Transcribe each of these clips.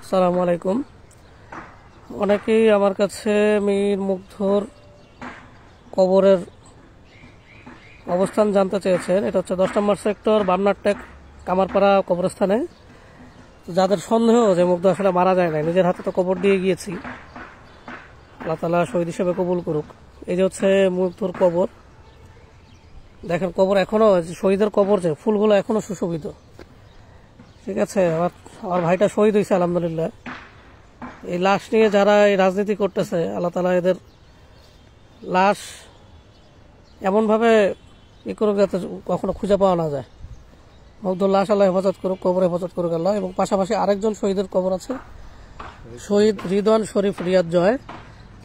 আসসালামু আলাইকুম। অনেকেই আমার কাছে মীর মুগ্ধর কবরের অবস্থান জানতে চেয়েছেন। এটা হচ্ছে 10 নম্বর সেক্টর বান্নারটেক কামারপাড়া কবরস্থানে। যাদের সন্দেহ যে মুগ্ধ আসলে মারা যায় না, নিজের হাতে তো কবর দিয়ে গিয়েছি, আল্লাহ তাআলা শহীদ হিসেবে কবুল করুক। এই যে হচ্ছে মুগ্ধর কবর, দেখেন কবর এখনো শহীদের কবর, যে ফুলগুলো এখনো সুশোভিত। ঠিক আছে, আমার ভাইটা শহীদ হয়েছে আলহামদুলিল্লাহ। এই লাশ নিয়ে যারা এই রাজনীতি করতেছে, আল্লাহ তাআলা এদের লাশ এমনভাবে করুক যাতে কখনো খুঁজে পাওয়া না যায়। মুগ্ধর লাশ আল্লাহ হেফাজত করুক, কবর হেফাজত করুক আল্লাহ। এবং পাশাপাশি আরেকজন শহীদের কবর আছে, শহীদ রিদওয়ান শরীফ রিয়াদ জয়।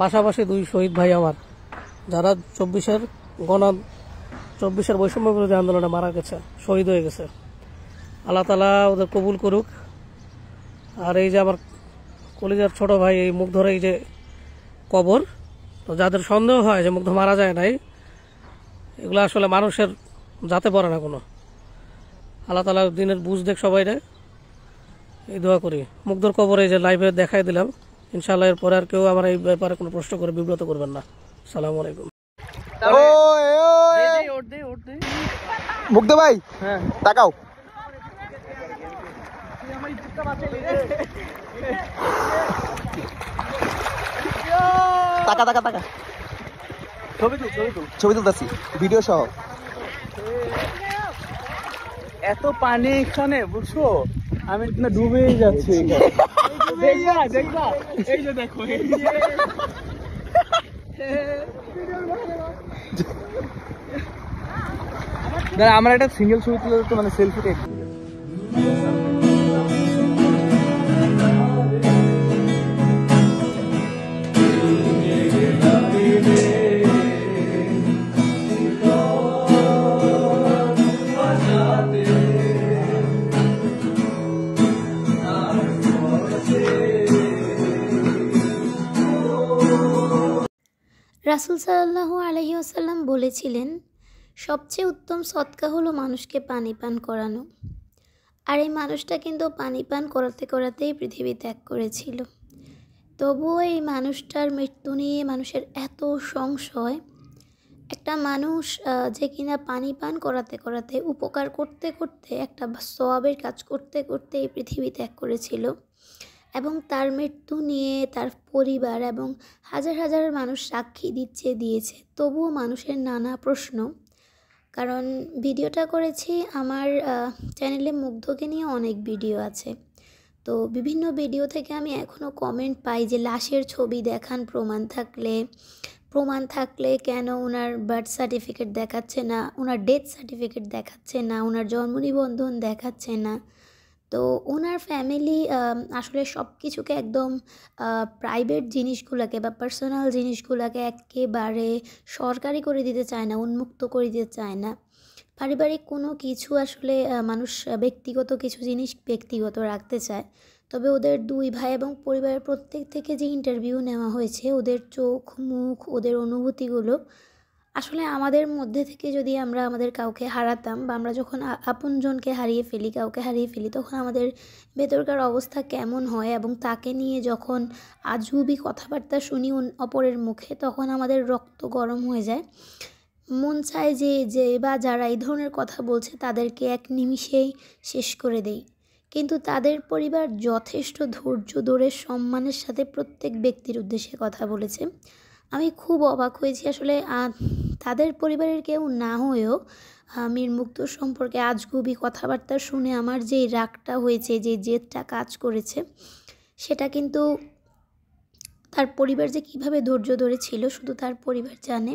পাশাপাশি 2 শহীদ ভাই আমার, যারা 24-এর বৈষম্য বিরোধী আন্দোলনে মারা গেছে, শহীদ হয়ে গেছে। আল্লাহ তাআলা ওদের কবুল করুক। আর এই যে আমার কলিজার ছোট ভাই এই মুগ্ধর এই যে কবর, তো যাদের সন্দেহ হয় যে মুগ্ধ মারা যায় নাই, এগুলো আসলে মানুষের যাতে পড়ে না কোনো। আল্লাহ তাআলা দিনের বুঝ দেখ সবাইরে, এই দোয়া করি। মুগ্ধর কবর এই যে লাইভে দেখাই দিলাম, ইনশাআল্লাহ এরপরে আর কেউ আমার এই ব্যাপারে কোনো প্রশ্ন করে বিব্রত করবেন না। আসসালামু আলাইকুম। মুগ্ধ ভাই, হ্যাঁ তাকাও। টাকা টাকা টাকা ছবি তুলতেছি ভিডিও সহ। এত পানি এখানে বুঝছো, আমি না ডুবেই যাচ্ছি। দেখবা এই যে দেখো, আমার একটা সিঙ্গেল ছবি তুলে দিতে, মানে সেলফি টাইপ। রাসূল সাল্লাল্লাহু আলাইহি ওয়াসাল্লাম বলেছিলেন, সবচেয়ে উত্তম সদকা হলো মানুষকে পানি পান করানো। আর এই মানুষটা কিন্তু পানি পান করাতে করাতেই পৃথিবী ত্যাগ করেছিল। তবুও এই মানুষটার মৃত্যু নিয়ে মানুষের এত সংশয়। একটা মানুষ যে কিনা পানি পান করাতে করাতে, উপকার করতে করতে, একটা সওয়াবের কাজ করতে করতে এই পৃথিবী ত্যাগ করেছিল, এবং তার মৃত্যু নিয়ে তার পরিবার এবং হাজার হাজার মানুষ সাক্ষী দিয়েছে, তবুও মানুষের নানা প্রশ্ন। কারণ ভিডিওটা করেছি আমার চ্যানেলে মুগ্ধকে নিয়ে অনেক ভিডিও আছে, তো বিভিন্ন ভিডিও থেকে আমি এখনও কমেন্ট পাই যে লাশের ছবি দেখান প্রমাণ থাকলে কেন ওনার বার্থ সার্টিফিকেট দেখাচ্ছে না, ওনার ডেথ সার্টিফিকেট দেখাচ্ছে না, ওনার জন্ম নিবন্ধন দেখাচ্ছে না। তো ওনার ফ্যামিলি আসলে সব কিছুকে একদম প্রাইভেট জিনিসগুলোকে বা পার্সোনাল জিনিসগুলোকে একেবারে সরকারি করে দিতে চায় না, উন্মুক্ত করে দিতে চায় না। পারিবারিক কোনো কিছু আসলে মানুষ ব্যক্তিগত কিছু জিনিস ব্যক্তিগত রাখতে চায়। তবে ওদের 2 ভাই এবং পরিবারের প্রত্যেক থেকে যে ইন্টারভিউ নেওয়া হয়েছে, ওদের চোখ মুখ, ওদের অনুভূতিগুলো আসলে আমাদের মধ্যে থেকে যদি আমরা আমাদের কাউকে হারাতাম, বা আমরা যখন আপনজনকে হারিয়ে ফেলি, কাউকে হারিয়ে ফেলি, তখন আমাদের ভেতরকার অবস্থা কেমন হয়, এবং তাকে নিয়ে যখন আজগুবি কথাবার্তা শুনি অপরের মুখে, তখন আমাদের রক্ত গরম হয়ে যায়। মন চায় যে বা যারা এই ধরনের কথা বলছে তাদেরকে এক নিমিষেই শেষ করে দেই। কিন্তু তাদের পরিবার যথেষ্ট ধৈর্য ধরে সম্মানের সাথে প্রত্যেক ব্যক্তির উদ্দেশ্যে কথা বলেছে। আমি খুব অবাক হয়েছি আসলে। তাদের পরিবারের কেউ না হয়েও মীর মুগ্ধ সম্পর্কে আজগুবি কথাবার্তা শুনে আমার যেই রাগটা হয়েছে, যে জেদটা কাজ করেছে, সেটা কিন্তু তার পরিবার যে কীভাবে ধৈর্য ধরেছিল শুধু তার পরিবার জানে।